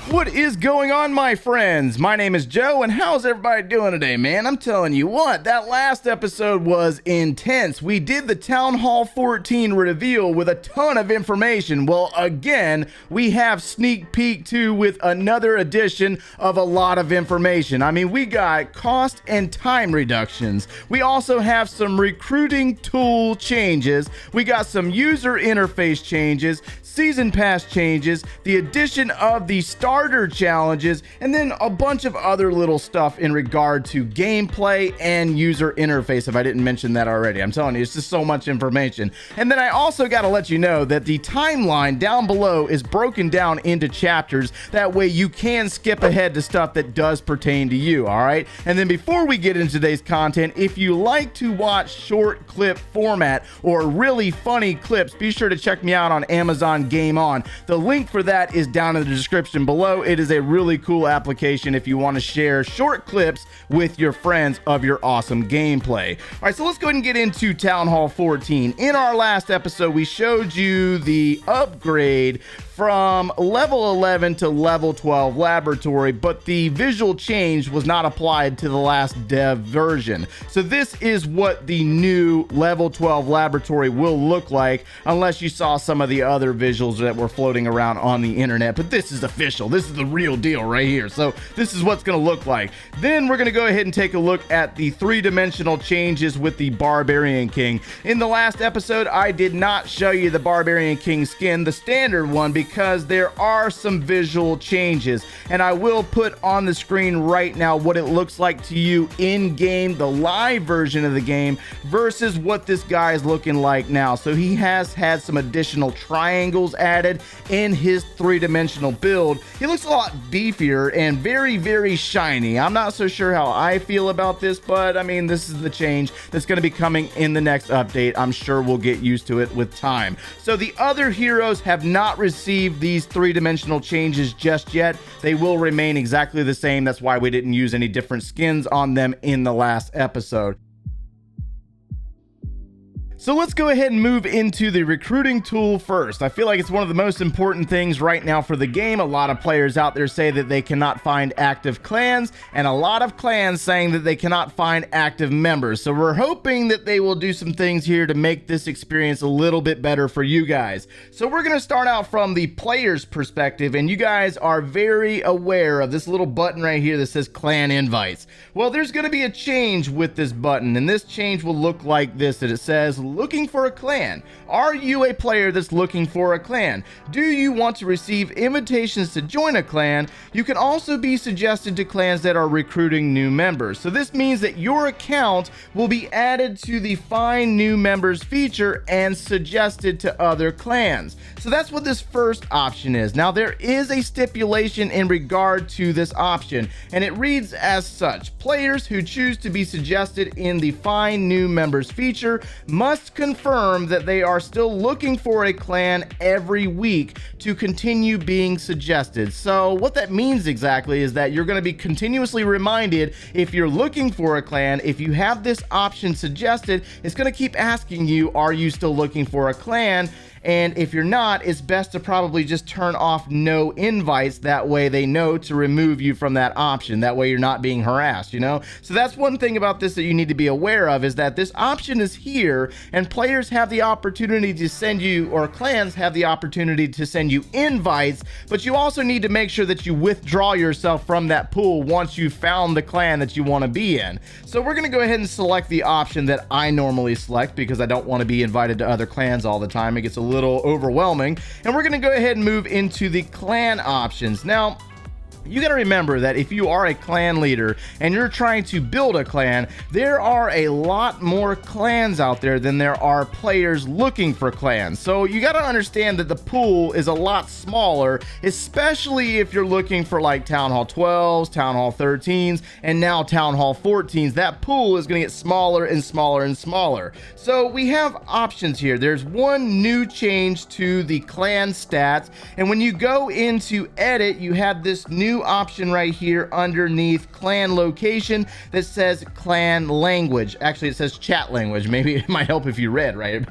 What is going on, my friends? My name is Joe, and how's everybody doing today, man? I'm telling you what, that last episode was intense. We did the Town Hall 14 reveal with a ton of information. Well, again, we have sneak peek 2 with another edition of a lot of information. I mean, we got cost and time reductions. We also have some recruiting tool changes. We got some user interface changes, season pass changes, the addition of the starter challenges, and then a bunch of other little stuff in regard to gameplay and user interface, if I didn't mention that already. I'm telling you, it's just so much information. And then I also got to let you know that the timeline down below is broken down into chapters. That way you can skip ahead to stuff that does pertain to you, all right? And then before we get into today's content, if you like to watch short clip format or really funny clips, be sure to check me out on Amazon Game On. The link for that is down in the description below. It is a really cool application if you want to share short clips with your friends of your awesome gameplay. All right, so let's go ahead and get into Town Hall 14. In our last episode, we showed you the upgrade from level 11 to level 12 laboratory, but the visual change was not applied to the last dev version. So this is what the new level 12 laboratory will look like, unless you saw some of the other visuals that were floating around on the internet. But this is official. This is the real deal right here. So this is what's going to look like. Then we're going to go ahead and take a look at the three-dimensional changes with the Barbarian King. In the last episode, I did not show you the Barbarian King skin, the standard one, because there are some visual changes, and I will put on the screen right now what it looks like to you in game, the live version of the game, versus what this guy is looking like now. So he has had some additional triangles added in his three-dimensional build. He looks a lot beefier and very, very shiny. I'm not so sure how I feel about this, but I mean, this is the change that's going to be coming in the next update. I'm sure we'll get used to it with time. So the other heroes have not received these three-dimensional changes just yet. They will remain exactly the same. That's why we didn't use any different skins on them in the last episode. So let's go ahead and move into the recruiting tool first. I feel like it's one of the most important things right now for the game. A lot of players out there say that they cannot find active clans, and a lot of clans saying that they cannot find active members. So we're hoping that they will do some things here to make this experience a little bit better for you guys. So we're going to start out from the player's perspective, and you guys are very aware of this little button right here that says clan invites. Well, there's going to be a change with this button, and this change will look like this, that it says looking for a clan. Are you a player that's looking for a clan? Do you want to receive invitations to join a clan? You can also be suggested to clans that are recruiting new members. So this means that your account will be added to the find new members feature and suggested to other clans. So that's what this first option is. Now there is a stipulation in regard to this option, and it reads as such: players who choose to be suggested in the find new members feature must confirm that they are still looking for a clan every week to continue being suggested. So what that means exactly is that you're going to be continuously reminded if you're looking for a clan. If you have this option suggested, it's going to keep asking you, are you still looking for a clan? And if you're not, it's best to probably just turn off no invites. That way they know to remove you from that option. That way you're not being harassed, you know? So that's one thing about this that you need to be aware of, is that this option is here, and players have the opportunity to send you, or clans have the opportunity to send you invites, but you also need to make sure that you withdraw yourself from that pool once you've found the clan that you want to be in. So we're going to go ahead and select the option that I normally select, because I don't want to be invited to other clans all the time. It gets a little overwhelming, and we're going to go ahead and move into the clan options. Now, you got to remember that if you are a clan leader and you're trying to build a clan, there are a lot more clans out there than there are players looking for clans. So you got to understand that the pool is a lot smaller, especially if you're looking for like Town Hall 12s, Town Hall 13s, and now Town Hall 14s. That pool is going to get smaller and smaller and smaller. So we have options here. There's one new change to the clan stats, and when you go into edit, you have this new option right here underneath clan location that says clan language. Actually, it says chat language. Maybe it might help if you read, right?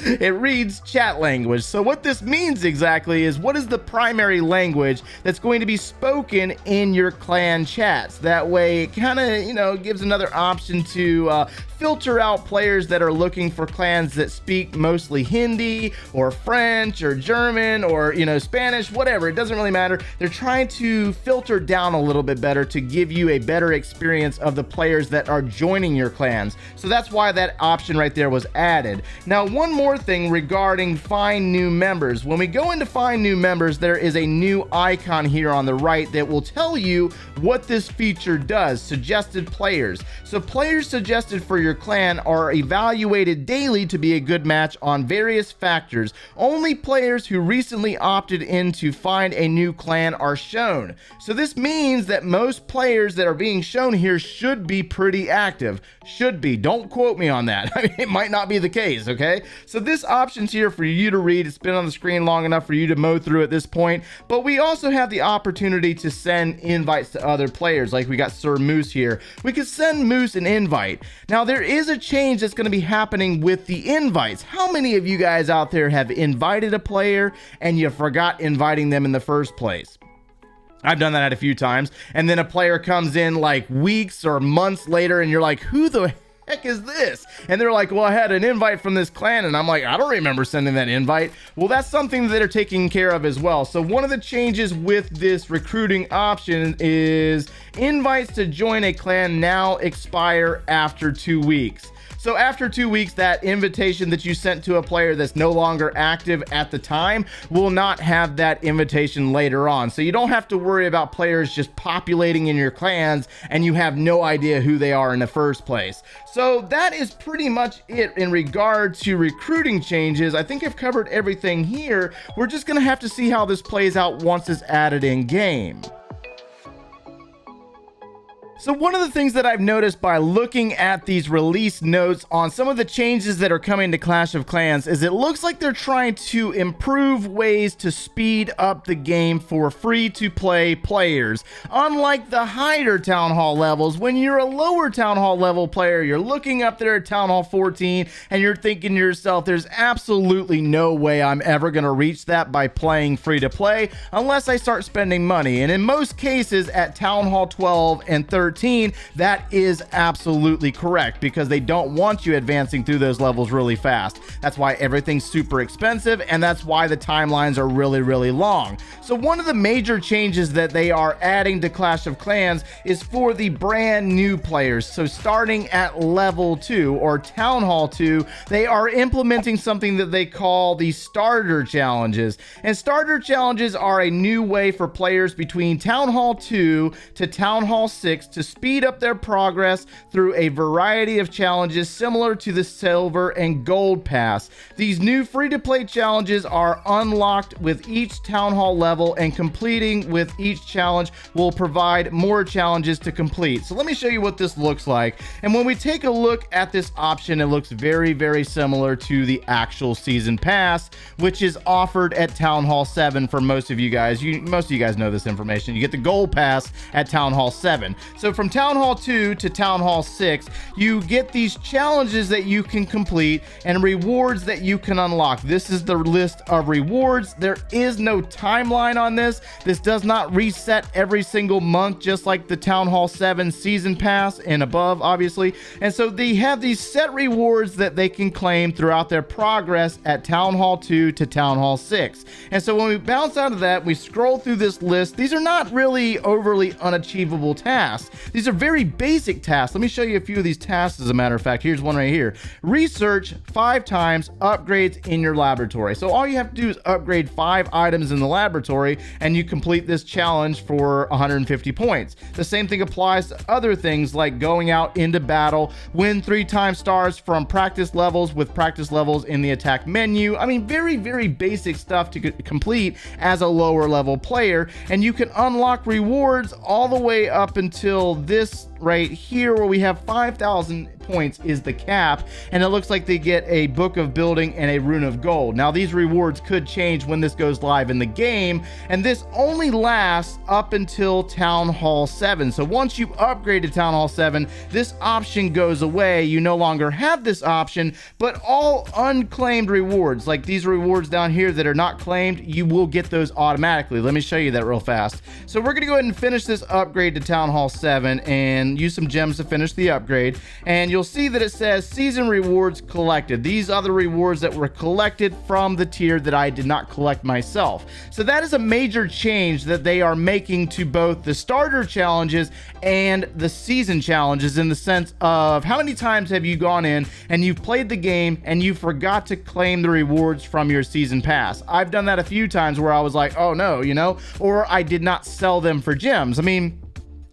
It reads chat language. So what this means exactly is, what is the primary language that's going to be spoken in your clan chats? That way it kind of, you know, gives another option to filter out players that are looking for clans that speak mostly Hindi or French or German or, you know, Spanish, whatever. It doesn't really matter. They're trying to filter down a little bit better to give you a better experience of the players that are joining your clans. So that's why that option right there was added. Now, one more thing regarding find new members. When we go into find new members, there is a new icon here on the right that will tell you what this feature does. Suggested players. So players suggested for your clan are evaluated daily to be a good match on various factors. Only players who recently opted in to find a new clan are shown. So this means that most players that are being shown here should be pretty active. Should be. Don't quote me on that. I mean, it might not be the case, okay? So this option's here for you to read. It's been on the screen long enough for you to mow through at this point. But we also have the opportunity to send invites to other players. Like we got Sir Moose here. We could send Moose an invite. Now there is a change that's going to be happening with the invites. How many of you guys out there have invited a player and you forgot inviting them in the first place? I've done that a few times, and then a player comes in like weeks or months later and you're like, who the heck is this? And they're like, well, I had an invite from this clan, and I'm like, I don't remember sending that invite. Well, that's something that they're taking care of as well. So one of the changes with this recruiting option is invites to join a clan now expire after 2 weeks. So after 2 weeks, that invitation that you sent to a player that's no longer active at the time will not have that invitation later on. So you don't have to worry about players just populating in your clans and you have no idea who they are in the first place. So that is pretty much it in regard to recruiting changes. I think I've covered everything here. We're just going to have to see how this plays out once it's added in game. So one of the things that I've noticed by looking at these release notes on some of the changes that are coming to Clash of Clans is it looks like they're trying to improve ways to speed up the game for free-to-play players. Unlike the higher Town Hall levels, when you're a lower Town Hall level player, you're looking up there at Town Hall 14 and you're thinking to yourself, there's absolutely no way I'm ever going to reach that by playing free-to-play unless I start spending money. And in most cases at Town Hall 12 and 13, that is absolutely correct because they don't want you advancing through those levels really fast. That's why everything's super expensive, and that's why the timelines are really, really long. So one of the major changes that they are adding to Clash of Clans is for the brand new players. So starting at level 2 or Town Hall 2, they are implementing something that they call the starter challenges. And starter challenges are a new way for players between Town Hall 2 to Town Hall 6 to speed up their progress through a variety of challenges similar to the Silver and Gold Pass. These new free-to-play challenges are unlocked with each Town Hall level, and completing with each challenge will provide more challenges to complete. So let me show you what this looks like. And when we take a look at this option, it looks very, very similar to the actual Season Pass, which is offered at Town Hall 7 for most of you guys. Most of you guys know this information. You get the Gold Pass at Town Hall 7. So from Town Hall 2 to Town Hall 6, you get these challenges that you can complete and rewards that you can unlock. This is the list of rewards. There is no timeline on this. This does not reset every single month, just like the Town Hall 7 Season Pass and above, obviously. And so they have these set rewards that they can claim throughout their progress at Town Hall 2 to Town Hall 6. And so when we bounce out of that, we scroll through this list. These are not really overly unachievable tasks. These are very basic tasks. Let me show you a few of these tasks as a matter of fact. Here's one right here. Research 5 times upgrades in your laboratory. So all you have to do is upgrade 5 items in the laboratory and you complete this challenge for 150 points. The same thing applies to other things like going out into battle, win 3 times stars from practice levels with practice levels in the attack menu. I mean, very, very basic stuff to complete as a lower level player, and you can unlock rewards all the way up until this right here where we have 5,000 points is the cap, and it looks like they get a book of building and a rune of gold. Now these rewards could change when this goes live in the game, and this only lasts up until Town Hall 7. So once you upgrade to Town Hall 7, this option goes away. You no longer have this option, but all unclaimed rewards, like these rewards down here that are not claimed, you will get those automatically. Let me show you that real fast. So we're gonna go ahead and finish this upgrade to Town Hall 7 and use some gems to finish the upgrade, and you'll see that it says season rewards collected. These are the rewards that were collected from the tier that I did not collect myself. So that is a major change that they are making to both the starter challenges and the season challenges, in the sense of how many times have you gone in and you've played the game and you forgot to claim the rewards from your season pass. I've done that a few times where I was like, oh no, you know, or I did not sell them for gems. I mean,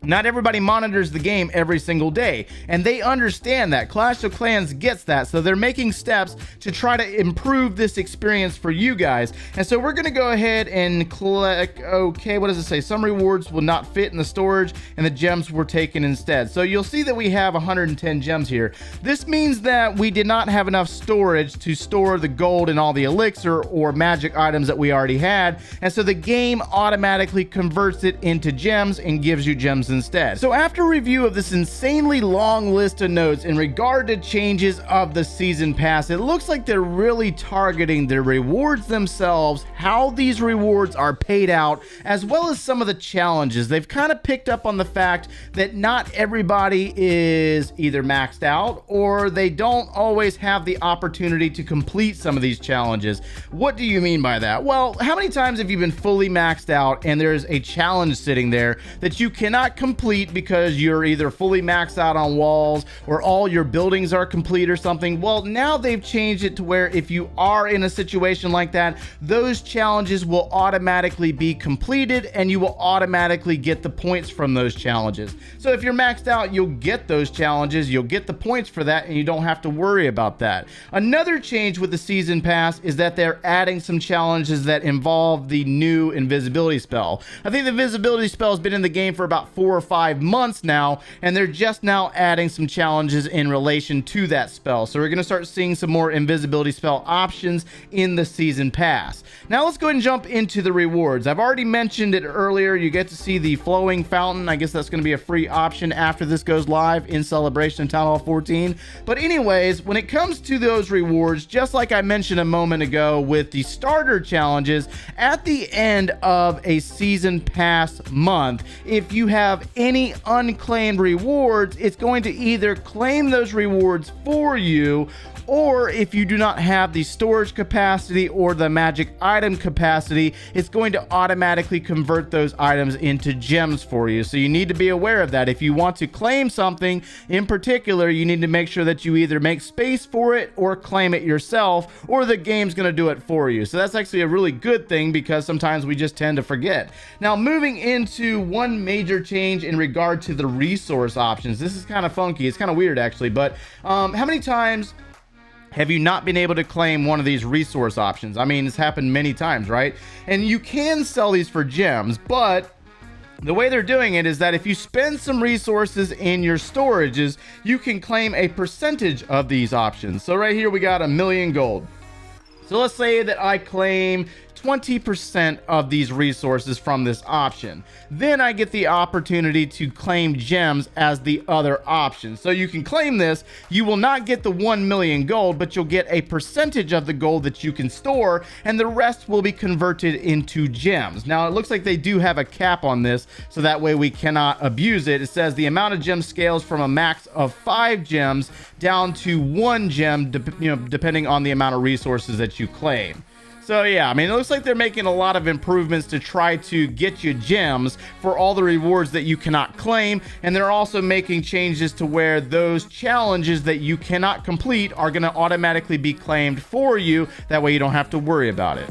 not everybody monitors the game every single day, and they understand that. Clash of Clans gets that, so they're making steps to try to improve this experience for you guys. And so we're going to go ahead and click OK. What does it say? Some rewards will not fit in the storage, and the gems were taken instead. So you'll see that we have 110 gems here. This means that we did not have enough storage to store the gold and all the elixir or magic items that we already had, and so the game automatically converts it into gems and gives you gems instead. So after review of this insanely long list of notes in regard to changes of the season pass, it looks like they're really targeting the rewards themselves, how these rewards are paid out, as well as some of the challenges. They've kind of picked up on the fact that not everybody is either maxed out or they don't always have the opportunity to complete some of these challenges. What do you mean by that? Well, how many times have you been fully maxed out and there's a challenge sitting there that you cannot complete because you're either fully maxed out on walls or all your buildings are complete or something? Well, now they've changed it to where if you are in a situation like that, those challenges will automatically be completed and you will automatically get the points from those challenges. So if you're maxed out, you'll get those challenges, you'll get the points for that, and you don't have to worry about that. Another change with the season pass is that they're adding some challenges that involve the new invisibility spell. I think the invisibility spell has been in the game for about 4 or 5 months now, and they're just now adding some challenges in relation to that spell. So we're going to start seeing some more invisibility spell options in the season pass. Now let's go ahead and jump into the rewards. I've already mentioned it earlier. You get to see the flowing fountain. I guess that's going to be a free option after this goes live in celebration of Town Hall 14. But anyways, when it comes to those rewards, just like I mentioned a moment ago with the starter challenges, at the end of a season pass month, if you have any unclaimed rewards, it's going to either claim those rewards for you, or if you do not have the storage capacity or the magic item capacity, it's going to automatically convert those items into gems for you. So you need to be aware of that. If you want to claim something in particular, you need to make sure that you either make space for it or claim it yourself, or the game's going to do it for you. So that's actually a really good thing, because sometimes we just tend to forget. Now, moving into one major change in regard to the resource options. This is kind of funky. It's kind of weird actually, but how many times have you not been able to claim one of these resource options? I mean, it's happened many times, right? And you can sell these for gems, but the way they're doing it is that if you spend some resources in your storages, you can claim a percentage of these options. So right here, we got 1,000,000 gold. So let's say that I claim 20% of these resources from this option. Then I get the opportunity to claim gems as the other option. So you can claim this. You will not get the 1,000,000 gold, but you'll get a percentage of the gold that you can store, and the rest will be converted into gems. Now, it looks like they do have a cap on this, so that way we cannot abuse it. It says the amount of gems scales from a max of 5 gems down to 1 gem, depending on the amount of resources that you claim. So yeah, I mean, it looks like they're making a lot of improvements to try to get you gems for all the rewards that you cannot claim, and they're also making changes to where those challenges that you cannot complete are going to automatically be claimed for you. That way you don't have to worry about it.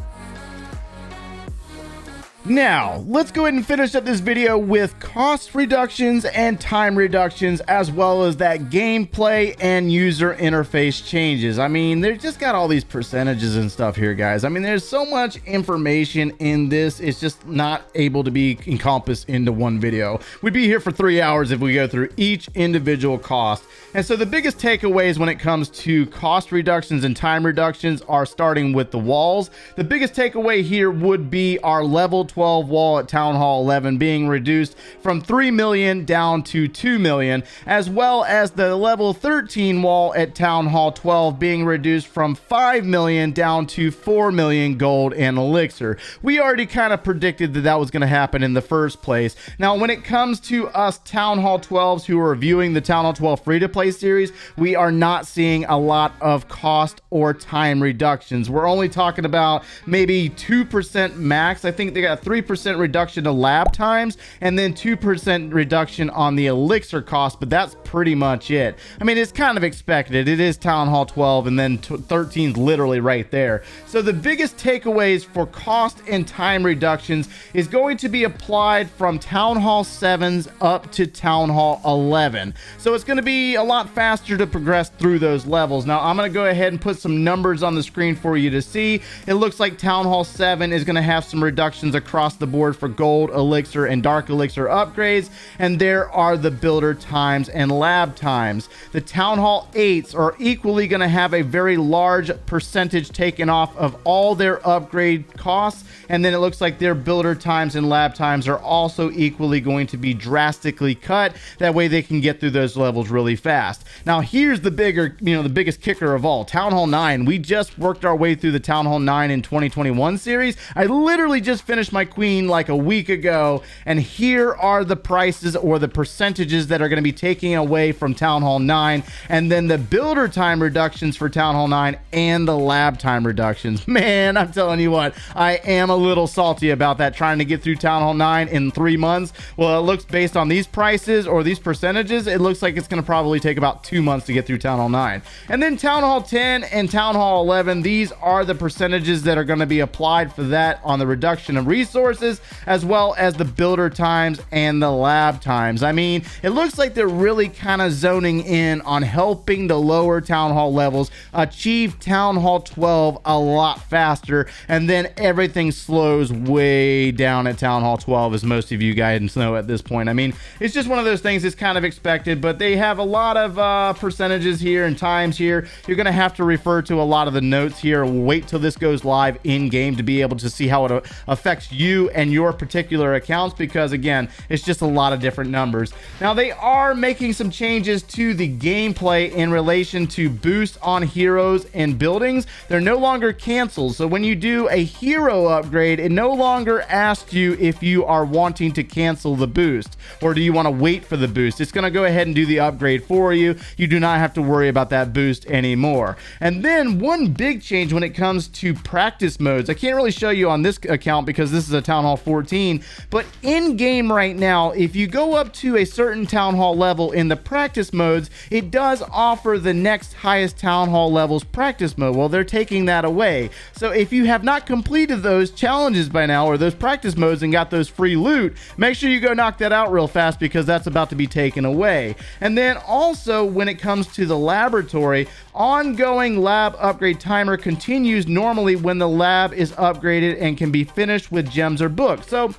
Now, let's go ahead and finish up this video with cost reductions and time reductions, as well as that gameplay and user interface changes. I mean, they've just got all these percentages and stuff here, guys. I mean, there's so much information in this, it's just not able to be encompassed into one video. We'd be here for 3 hours if we go through each individual cost. And so the biggest takeaways when it comes to cost reductions and time reductions are starting with the walls. The biggest takeaway here would be our level 12 wall at Town Hall 11 being reduced from 3 million down to 2 million, as well as the level 13 wall at Town Hall 12 being reduced from 5 million down to 4 million gold and elixir. We already kind of predicted that that was going to happen in the first place. Now, when it comes to us Town Hall 12s who are viewing the Town Hall 12 free-to-play series, we are not seeing a lot of cost or time reductions. We're only talking about maybe 2% max. I think they got 3% reduction to lab times and then 2% reduction on the elixir cost, but that's pretty much it. I mean, it's kind of expected. It is Town Hall 12 and then 13's literally right there. So the biggest takeaways for cost and time reductions is going to be applied from Town Hall 7s up to Town Hall 11. So it's going to be a lot faster to progress through those levels. Now, I'm going to go ahead and put some numbers on the screen for you to see. It looks like Town Hall 7 is going to have some reductions across the board for gold, elixir, and dark elixir upgrades, and there are the builder times and lab times. The Town Hall 8s are equally going to have a very large percentage taken off of all their upgrade costs, and then it looks like their builder times and lab times are also equally going to be drastically cut. That way they can get through those levels really fast. Now, here's the the biggest kicker of all. Town Hall 9. We just worked our way through the Town Hall 9 in 2021 series. I literally just finished my queen like a week ago, and here are the prices or the percentages that are going to be taken away from Town Hall 9, and then the builder time reductions for Town Hall 9 and the lab time reductions. Man, I'm telling you what, I am a little salty about that, trying to get through Town Hall 9 in 3 months. Well, it looks, based on these prices or these percentages, it looks like it's going to probably take about 2 months to get through Town Hall 9. And then Town Hall 10 and Town Hall 11, these are the percentages that are going to be applied for that on the reduction of resources, as well as the builder times and the lab times. I mean, it looks like they're really kind of zoning in on helping the lower Town Hall levels achieve Town Hall 12 a lot faster, and then everything slows way down at Town Hall 12, as most of you guys know at this point. I mean, it's just one of those things that's kind of expected, but they have a lot of percentages here and times here. You're going to have to refer to a lot of the notes here. Wait till this goes live in game to be able to see how it affects you and your particular accounts, because again, it's just a lot of different numbers. Now, they are making some changes to the gameplay in relation to boost on heroes and buildings. They're no longer canceled. So when you do a hero upgrade, it no longer asks you if you are wanting to cancel the boost or do you want to wait for the boost. It's going to go ahead and do the upgrade for you. You do not have to worry about that boost anymore. And then one big change when it comes to practice modes, I can't really show you on this account because this is a Town Hall 14, but in game right now, if you go up to a certain Town Hall level in the practice modes, it does offer the next highest Town Hall levels practice mode. Well, they're taking that away. So if you have not completed those challenges by now or those practice modes and got those free loot, make sure you go knock that out real fast because that's about to be taken away. And then also when it comes to the laboratory, ongoing lab upgrade timer continues normally when the lab is upgraded and can be finished with gems or books. So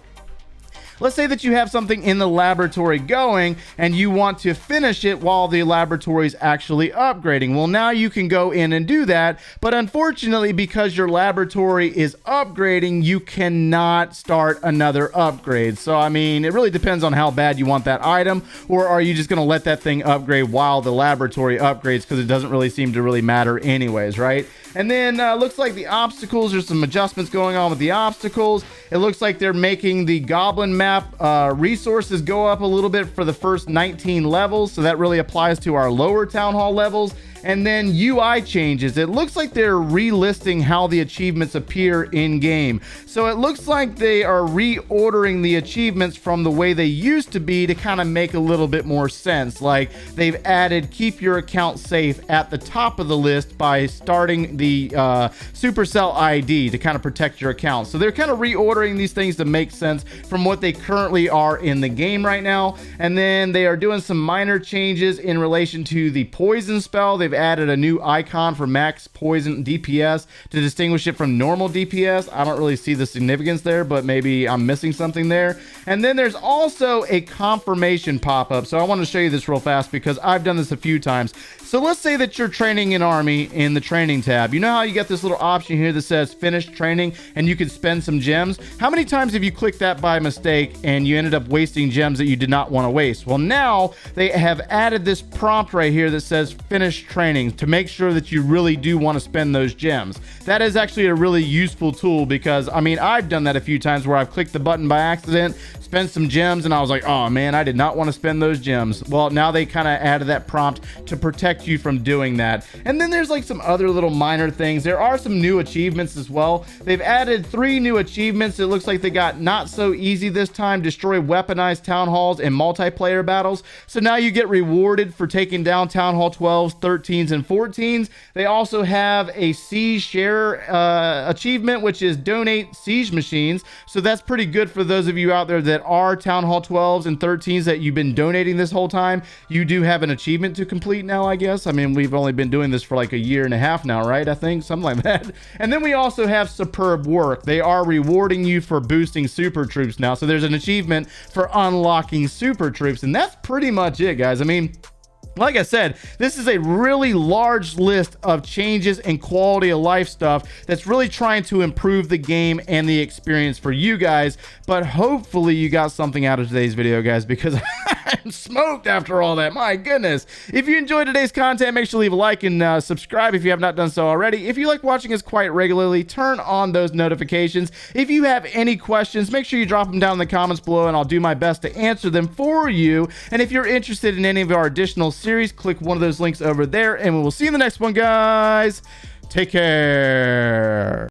let's say that you have something in the laboratory going and you want to finish it while the laboratory is actually upgrading. Well, now you can go in and do that, but unfortunately, because your laboratory is upgrading, you cannot start another upgrade. So, I mean, it really depends on how bad you want that item, or are you just going to let that thing upgrade while the laboratory upgrades, because it doesn't really seem to really matter anyways, right? And then looks like the obstacles, there's some adjustments going on with the obstacles. It looks like they're making the goblin map resources go up a little bit for the first 19 levels. So that really applies to our lower Town Hall levels. and then UI changes. It looks like they're relisting how the achievements appear in game. So it looks like they are reordering the achievements from the way they used to be to kind of make a little bit more sense. Like they've added keep your account safe at the top of the list by starting the Supercell ID to kind of protect your account. So they're kind of reordering these things to make sense from what they currently are in the game right now. And then they are doing some minor changes in relation to the poison spell. They've added a new icon for max poison DPS to distinguish it from normal DPS. I don't really see the significance there, but maybe I'm missing something there. And then there's also a confirmation pop-up. So I want to show you this real fast because I've done this a few times. So let's say that you're training an army in the training tab. You know how you get this little option here that says finish training and you can spend some gems? How many times have you clicked that by mistake and you ended up wasting gems that you did not want to waste? Well, now they have added this prompt right here that says finish training to make sure that you really do want to spend those gems. That is actually a really useful tool because, I mean, I've done that a few times where I've clicked the button by accident, spent some gems, and I was like, oh man, I did not want to spend those gems. Well, now they kind of added that prompt to protect you from doing that. And then there's like some other little minor things. There are some new achievements as well. They've added 3 new achievements. It looks like they got not so easy this time: destroy weaponized town halls and multiplayer battles. So now you get rewarded for taking down town hall 12s, 13s, and 14s. They also have a siege share achievement, which is donate siege machines. So that's pretty good for those of you out there that are town hall 12s and 13s that you've been donating this whole time. You do have an achievement to complete now, I guess. I mean, we've only been doing this for like a year and a half now, right? I think something like that. And then we also have superb work. They are rewarding you for boosting super troops now. So there's an achievement for unlocking super troops, and that's pretty much it, guys. I mean, like I said, this is a really large list of changes and quality of life stuff that's really trying to improve the game and the experience for you guys. But hopefully you got something out of today's video, guys, because I'm smoked after all that. My goodness. If you enjoyed today's content, make sure to leave a like and subscribe if you have not done so already. If you like watching us quite regularly, turn on those notifications. If you have any questions, make sure you drop them down in the comments below and I'll do my best to answer them for you. And if you're interested in any of our additional series, click one of those links over there, and we will see you in the next one, guys. Take care.